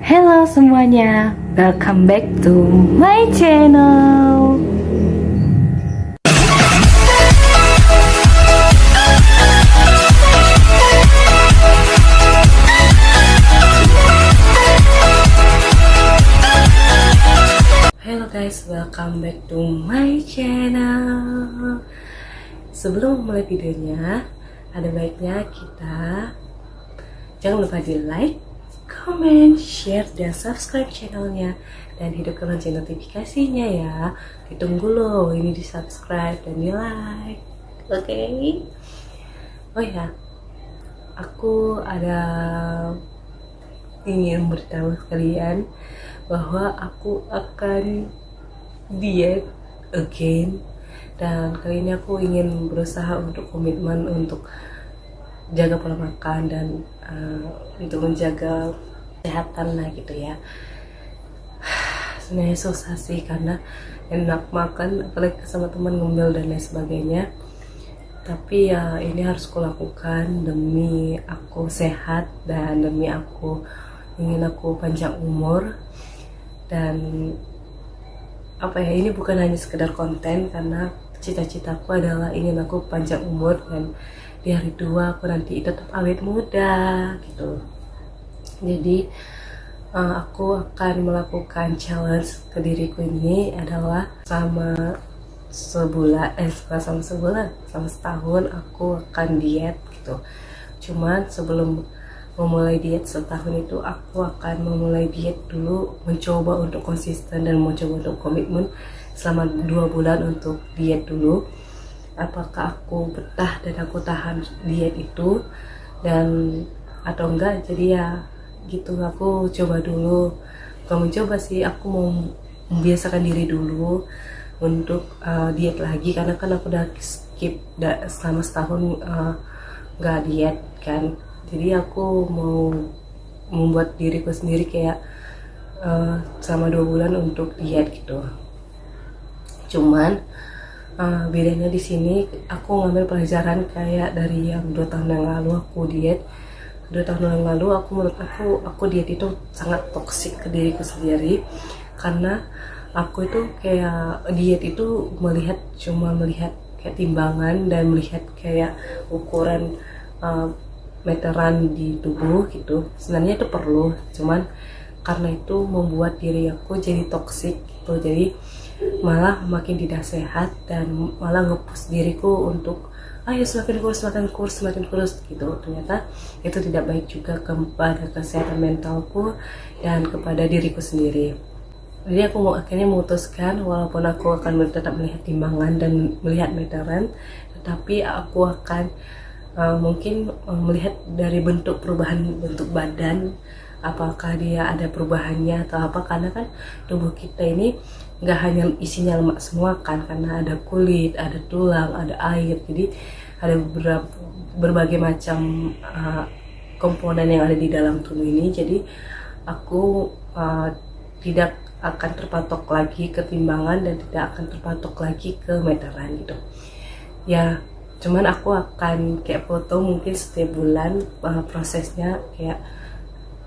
Hello semuanya, welcome back to my channel. Hello guys, welcome back to my channel. Sebelum mulai videonya, ada baiknya kita jangan lupa di like, comment, share, dan subscribe channelnya, dan hidupkan lonceng notifikasinya ya. Ditunggu loh, ini di subscribe dan di like. Oke. Oh ya, aku ada ingin beritahu kalian bahwa aku akan diet again, dan kali ini aku ingin berusaha untuk komitmen untuk jaga pola makan dan untuk menjaga kesehatan lah gitu ya. Sebenarnya susah sih karena enak makan apalagi sama teman ngemil dan lain sebagainya, tapi ya ini harus kulakukan demi aku sehat dan demi aku ingin aku panjang umur. Dan apa ya, ini bukan hanya sekedar konten, karena cita-citaku adalah ingin aku panjang umur dan di hari tua aku nanti tetap awet muda gitu. Jadi aku akan melakukan challenge ke diriku ini adalah selama setahun aku akan diet gitu. Cuman sebelum memulai diet setahun itu, aku akan memulai diet dulu, mencoba untuk konsisten dan mencoba untuk komitmen selama 2 bulan untuk diet dulu. Apakah aku betah dan aku tahan diet itu dan atau enggak. Jadi ya gitu, aku coba dulu. Bukan mencoba sih, aku mau membiasakan diri dulu untuk diet lagi, karena kan aku udah skip selama setahun nggak diet kan. Jadi aku mau membuat diriku sendiri kayak selama 2 bulan untuk diet gitu. Cuman bedanya di sini aku ngambil pelajaran kayak dari yang 2 tahun yang lalu aku diet. 2 tahun yang lalu menurut aku diet itu sangat toksik ke diriku sendiri, karena aku itu kayak diet itu cuma melihat kayak timbangan dan melihat kayak ukuran meteran di tubuh gitu. Sebenarnya itu perlu, cuman karena itu membuat diri aku jadi toksik gitu. Jadi malah makin tidak sehat dan malah nge-push diriku untuk ayo semakin kurus gitu. Ternyata itu tidak baik juga kepada kesehatan mentalku dan kepada diriku sendiri. Jadi aku akhirnya memutuskan, walaupun aku akan tetap melihat timbangan dan melihat meteran, tetapi aku akan mungkin melihat dari perubahan bentuk badan, apakah dia ada perubahannya atau apa. Karena kan tubuh kita ini nggak hanya isinya lemak semua kan, karena ada kulit, ada tulang, ada air. Jadi ada berbagai macam komponen yang ada di dalam tubuh ini. Jadi aku tidak akan terpatok lagi ke timbangan dan tidak akan terpatok lagi ke meteran gitu ya. Cuman aku akan kayak foto mungkin setiap bulan, prosesnya kayak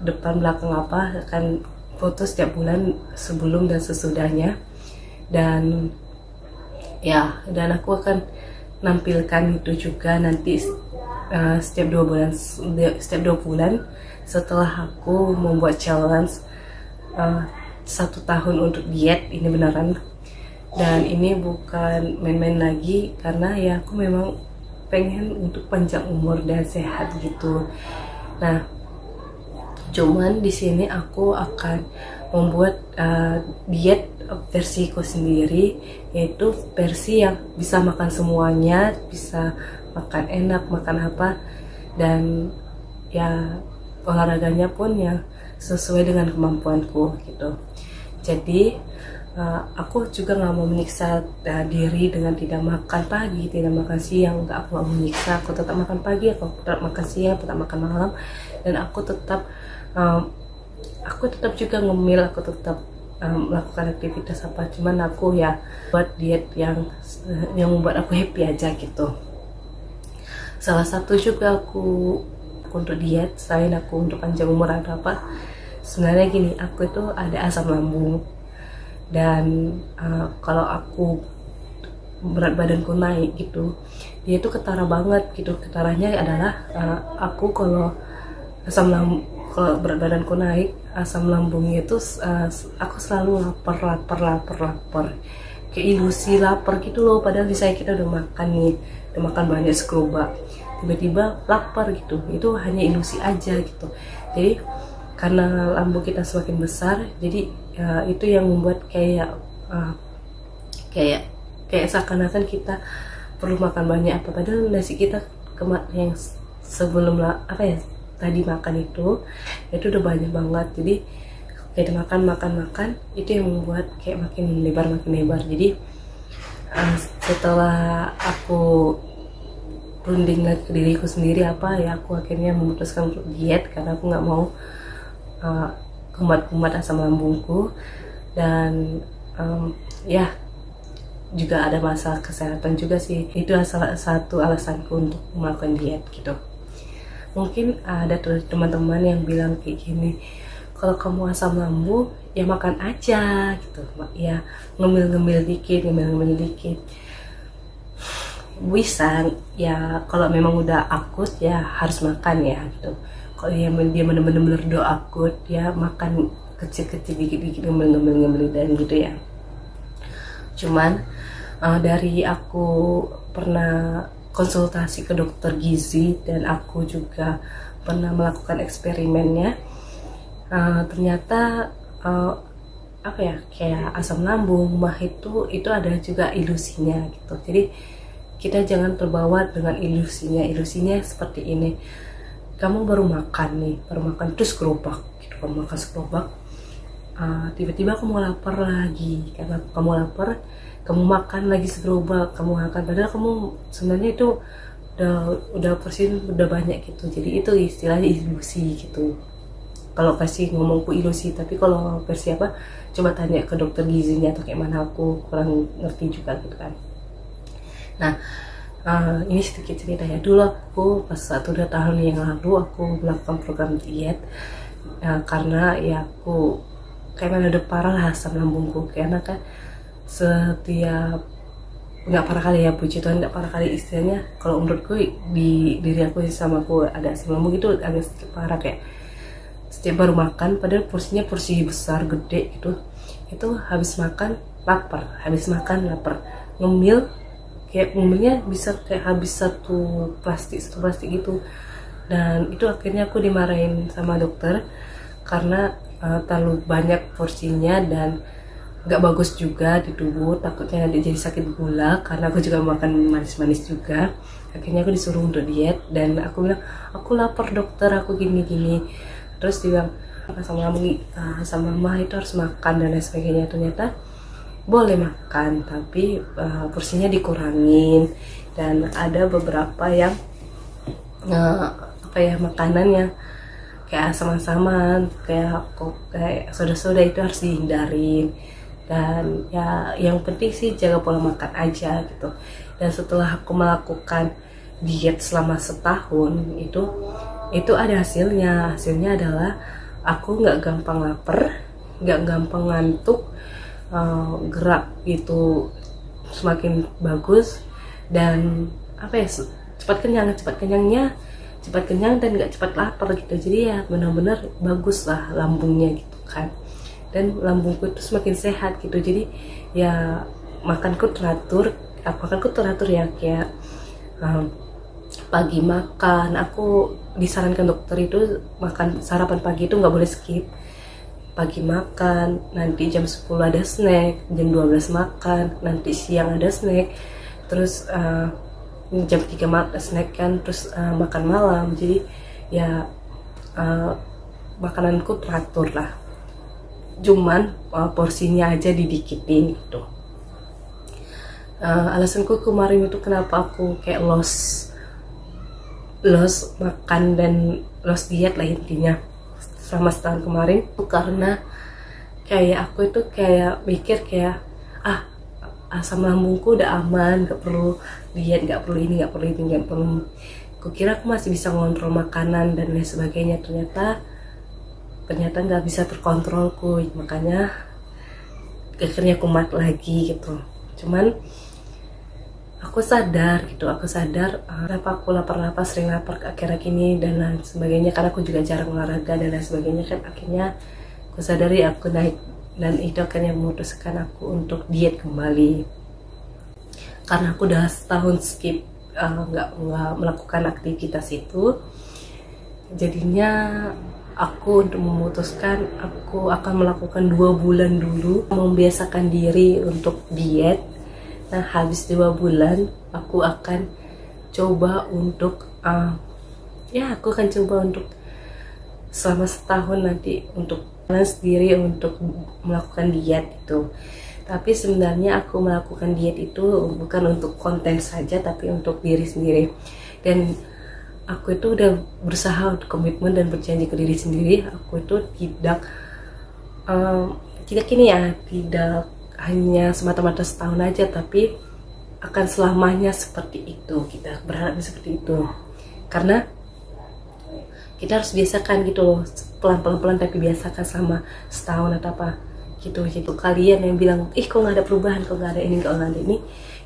depan belakang apa, akan foto setiap bulan sebelum dan sesudahnya. Dan aku akan nampilkan itu juga nanti setiap 2 bulan setelah aku membuat challenge 1 tahun untuk diet ini beneran. Dan ini bukan main-main lagi, karena ya aku memang pengen untuk panjang umur dan sehat gitu. Nah, cuman di sini aku akan membuat diet versiku sendiri, yaitu versi yang bisa makan semuanya, bisa makan enak, makan apa, dan ya olahraganya pun yang sesuai dengan kemampuanku gitu. Jadi aku juga nggak mau menyiksa diri dengan tidak makan pagi, tidak makan siang. Aku nggak mau menyiksa, aku tetap makan pagi, aku tetap makan siang, tetap makan malam, dan aku tetap juga ngemil, aku tetap melakukan aktivitas apa. Cuman aku ya buat diet yang membuat aku happy aja gitu. Salah satu juga aku untuk diet, selain aku untuk panjang umur atau apa, sebenarnya gini, aku itu ada asam lambung, dan kalau aku berat badanku naik gitu, dia itu ketara banget gitu. Ketaranya adalah aku kalau asam lambung, kalau berat badanku naik, asam lambungnya itu aku selalu lapar, kayak ilusi lapar gitu loh, padahal misalnya kita udah makan nih, udah makan banyak segerobak, tiba-tiba lapar gitu, itu hanya ilusi aja gitu. Jadi karena lambung kita semakin besar, jadi itu yang membuat kayak kayak kayak seakan-akan kita perlu makan banyak, apa padahal nasi kita yang sebelum tadi makan itu udah banyak banget. Jadi kayak makan itu yang membuat kayak makin lebar. Jadi setelah aku runding lagi ke diriku sendiri, aku akhirnya memutuskan untuk diet karena aku nggak mau kumat asam lambungku. Dan ya juga ada masalah kesehatan juga sih, itu salah satu alasanku untuk melakukan diet gitu. Mungkin ada teman-teman yang bilang kayak gini, kalau kamu asam lambung ya makan aja gitu, ya ngemil-ngemil dikit. Bisa ya, kalau memang udah akut ya harus makan ya gitu. Kalau dia bener-bener do akut ya makan kecil-kecil dikit-dikit, ngemil dan gitu ya. Cuman dari aku pernah konsultasi ke dokter gizi dan aku juga pernah melakukan eksperimennya, ternyata kayak asam lambung, mah itu ada juga ilusinya gitu. Jadi kita jangan terbawa dengan ilusinya seperti ini. Kamu baru makan terus gerobak gitu, kamu makan segerobak, tiba-tiba kamu lapar lagi. Karena kamu lapar, kamu makan lagi segerobak, kamu makan, padahal kamu sebenarnya itu udah porsi udah banyak gitu. Jadi itu istilahnya ilusi gitu, kalau versi ngomongku ilusi. Tapi kalau versi coba tanya ke dokter gizinya atau kayak mana, aku kurang ngerti juga gitu kan. Nah ini sedikit cerita ya. Dulu aku pas 1-2 tahun yang lalu aku melakukan program diet, karena ya aku kayak mana udah parah lah asam lambungku. Karena kan setiap, nggak parah kali ya, puji Tuhan nggak parah kali, istilahnya kalau menurutku di diri aku sama aku ada asam lambung itu agak sedikit parah. Kayak setiap baru makan, padahal porsinya porsi besar gede gitu, itu habis makan lapar, ngemil, kayak ngemilnya bisa kayak habis satu plastik gitu. Dan itu akhirnya aku dimarahin sama dokter karena terlalu banyak porsinya dan nggak bagus juga di tubuh, takutnya nanti jadi sakit gula, karena aku juga makan manis-manis juga. Akhirnya aku disuruh untuk diet, dan aku bilang aku lapar dokter, aku gini. Terus dia bilang sama mama itu harus makan dan lain sebagainya. Ternyata boleh makan, tapi porsinya dikurangin. Dan ada beberapa yang makanan yang kayak asam-asaman, kayak soda-soda itu harus dihindarin. Dan ya yang penting sih jaga pola makan aja gitu. Dan setelah aku melakukan diet selama setahun, itu ada hasilnya adalah aku nggak gampang lapar, nggak gampang ngantuk, gerak itu semakin bagus, dan cepat kenyang dan nggak cepat lapar gitu. Jadi ya benar-benar bagus lah lambungnya gitu kan. Dan lambungku itu semakin sehat gitu. Jadi ya makanku teratur ya, kayak pagi makan, aku disarankan dokter itu makan sarapan pagi itu nggak boleh skip. Pagi makan, nanti jam 10 ada snack, jam 12 makan, nanti siang ada snack, terus jam 3 makan snack kan, terus makan malam. Jadi ya makananku teratur lah, cuman porsinya aja didikitin gitu. Alasanku kemarin itu kenapa aku kayak loss makan dan loss diet lah intinya selama setahun kemarin tuh, karena kayak aku itu kayak mikir kayak asam lambungku udah aman, gak perlu diet, gak perlu ini. Kukira aku masih bisa ngontrol makanan dan lain sebagainya. Ternyata ternyata nggak bisa terkontrolku, makanya akhirnya kumat lagi gitu. Cuman aku sadar gitu, kenapa aku lapar-lapar, sering lapar akhir-akhir ini dan lain sebagainya, karena aku juga jarang olahraga dan lain sebagainya kan. Akhirnya aku sadari aku naik, dan itu akhirnya memutuskan aku untuk diet kembali, karena aku udah setahun skip, nggak melakukan aktivitas itu. Jadinya aku untuk memutuskan aku akan melakukan 2 bulan dulu, membiasakan diri untuk diet. Nah, habis 2 bulan aku akan coba untuk aku akan coba untuk selama setahun nanti untuk sendiri untuk melakukan diet itu. Tapi sebenarnya aku melakukan diet itu bukan untuk konten saja, tapi untuk diri sendiri. Dan aku itu udah berusaha untuk komitmen dan berjanji ke diri sendiri. Aku itu tidak hanya semata-mata setahun aja, tapi akan selamanya seperti itu. Kita berharap seperti itu, karena kita harus biasakan gitu loh, pelan-pelan tapi biasakan selama setahun atau apa gitu. Jadi kalian yang bilang kok nggak ada perubahan, kok nggak ada ini, kok nggak ada ini,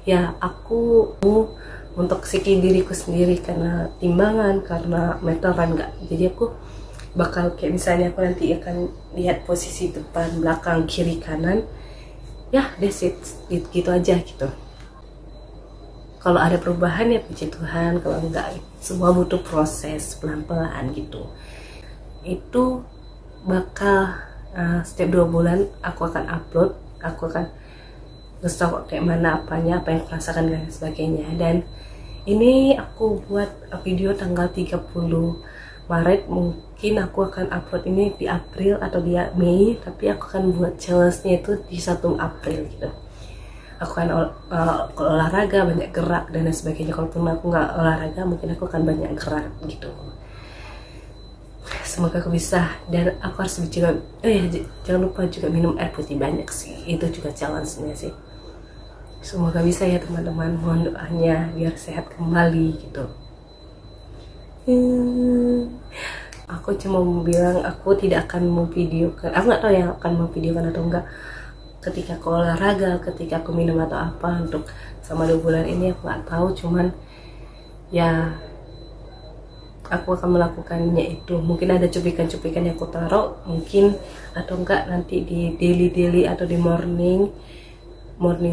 ya aku mau untuk siki diriku sendiri, karena timbangan, karena meteran nggak. Jadi aku bakal kayak misalnya aku nanti akan lihat posisi depan, belakang, kiri, kanan, ya that's it, gitu aja gitu. Kalau ada perubahan ya puji Tuhan, kalau enggak semua butuh proses pelan-pelan gitu. Itu bakal setiap 2 bulan aku akan upload, aku akan nge-stok kayak mana apanya, apa yang aku rasakan dan sebagainya. Dan ini aku buat video tanggal 30 Maret, mungkin aku akan upload ini di April atau di Mei, tapi aku akan buat challenge-nya itu di 1 April gitu. Aku akan olahraga, banyak gerak dan lain sebagainya. Kalaupun aku nggak olahraga, mungkin aku akan banyak gerak gitu. Semoga aku bisa. Dan aku harus juga jangan lupa juga minum air putih banyak sih, itu juga challenge-nya sih. Semoga bisa ya teman-teman, mohon doanya biar sehat kembali gitu. Aku cuma mau bilang aku tidak akan memvideokan, aku nggak tahu yang akan memvideokan atau enggak ketika aku olahraga, ketika aku minum atau apa untuk sama 2 bulan ini, aku nggak tahu. Cuman ya aku akan melakukannya itu. Mungkin ada cuplikan-cuplikan yang aku taruh, mungkin, atau enggak nanti di daily atau di morning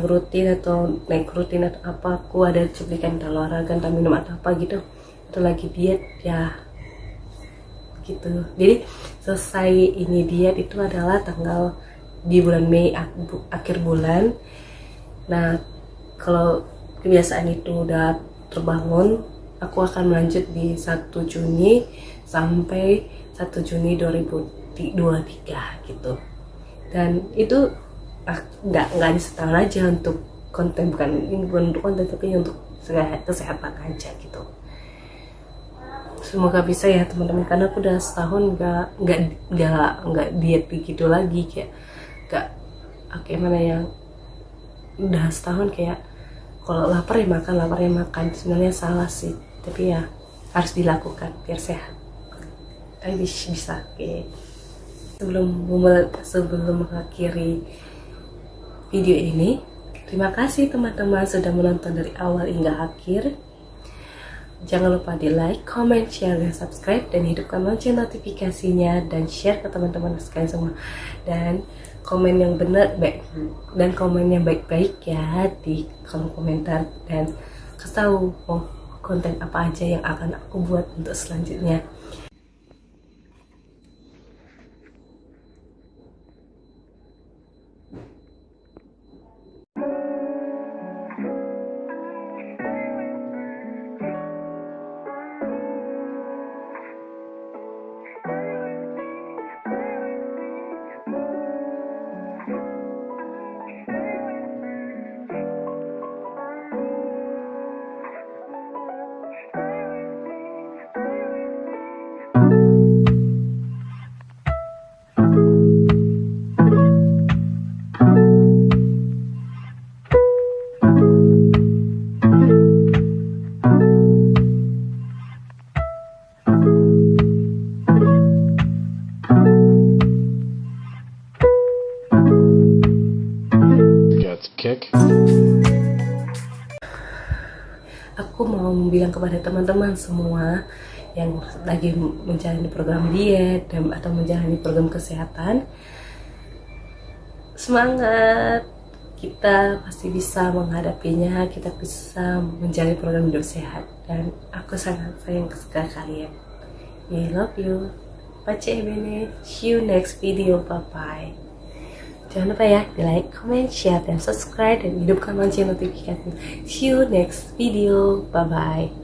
rutin atau naik rutin atau apa, aku ada cuplikan entah olahraga, entah minum atau apa gitu, atau lagi diet ya gitu. Jadi selesai ini diet itu adalah tanggal di bulan Mei, akhir bulan. Nah, kalau kebiasaan itu udah terbangun, aku akan melanjut di 1 Juni sampai 1 Juni 2023 gitu. Dan itu nggak hanya setahun aja untuk konten, bukan untuk konten, tapi untuk kesehatan aja gitu. Semoga bisa ya teman-teman, karena aku udah setahun nggak diet begitu lagi, kayak nggak mana yang udah setahun kayak kalau lapar ya makan. Sebenarnya salah sih, tapi ya harus dilakukan biar sehat. I wish bisa. Oke. Sebelum mengakhiri video ini, terima kasih teman-teman sudah menonton dari awal hingga akhir. Jangan lupa di like, comment, share, dan subscribe, dan hidupkan lonceng notifikasinya, dan share ke teman-teman sekalian semua. Dan komen yang benar dan komen yang baik-baik ya di kolom komentar, dan kasih tahu konten apa aja yang akan aku buat untuk selanjutnya. cek. Aku mau bilang kepada teman-teman semua yang lagi menjalani program diet atau menjalani program kesehatan, semangat, kita pasti bisa menghadapinya, kita bisa menjalani program hidup sehat, dan aku sangat sayang ke kalian. I love you. Pace bene. See you next video. Bye bye. Jangan lupa ya, di like, comment, share, dan subscribe, dan hidupkan lonceng notifikasi. See you next video. Bye bye.